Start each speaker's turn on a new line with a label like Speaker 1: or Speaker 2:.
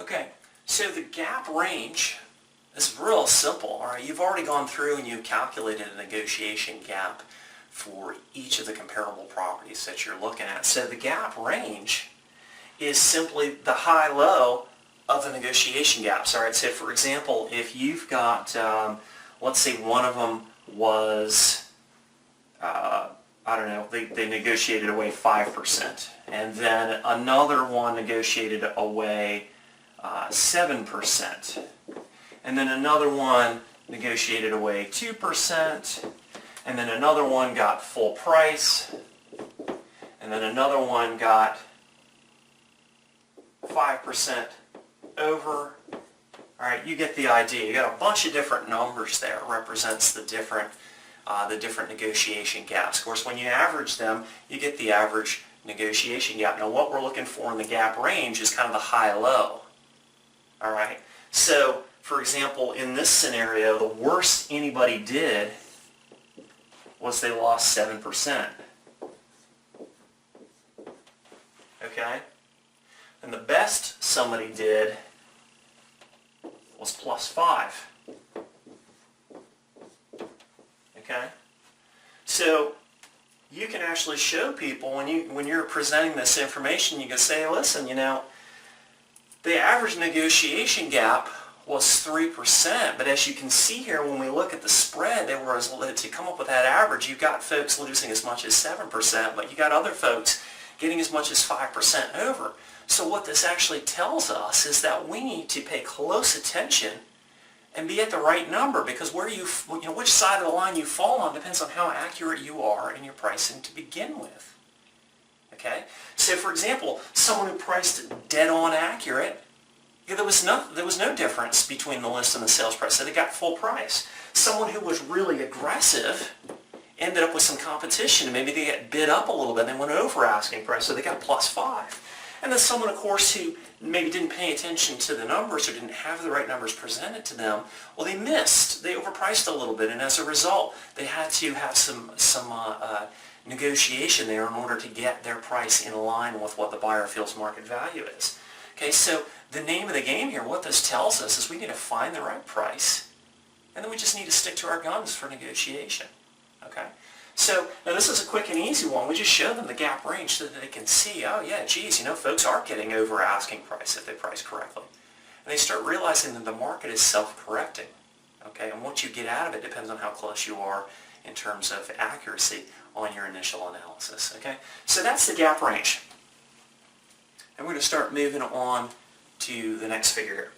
Speaker 1: Okay, so the gap range is real simple. All right, you've already gone through and you've calculated a negotiation gap for each of the comparable properties that you're looking at. So the gap range is simply the high-low of the negotiation gaps. All right, so for example, if you've got, let's say one of them was, I don't know, they negotiated away 5%, and then another one negotiated away 7%, and then another one negotiated away 2%, and then another one got full price, and then another one got 5% over. All right, you get the idea. You got a bunch of different numbers there. It represents the different negotiation gaps. Of course, when you average them, you get the average negotiation gap. Now, what we're looking for in the gap range is kind of the high-low. All right. So, for example, in this scenario, the worst anybody did was they lost 7%. Okay? And the best somebody did was +5. Okay? So you can actually show people when you're presenting this information, you can say, listen, you know, the average negotiation gap was 3%, but as you can see here, when we look at the spread, to come up with that average, you've got folks losing as much as 7%, but you got other folks getting as much as 5% over. So what this actually tells us is that we need to pay close attention and be at the right number, because which side of the line you fall on depends on how accurate you are in your pricing to begin with. Okay? So for example, someone who priced dead on accurate, there was no difference between the list and the sales price, so they got full price. Someone who was really aggressive ended up with some competition, and maybe they got bid up a little bit, and they went over asking price, so they got +5. And then someone, of course, who maybe didn't pay attention to the numbers or didn't have the right numbers presented to them, well, they missed. They overpriced a little bit, and as a result, they had to have some negotiation there in order to get their price in line with what the buyer feels market value is. Okay, so the name of the game here, what this tells us is we need to find the right price, and then we just need to stick to our guns for negotiation. Okay? So now this is a quick and easy one. We just show them the gap range so that they can see, oh yeah, geez, you know, folks are getting over asking price if they price correctly. And they start realizing that the market is self-correcting. Okay, and what you get out of it depends on how close you are in terms of accuracy on your initial analysis. Okay, so that's the gap range. And we're going to start moving on to the next figure here.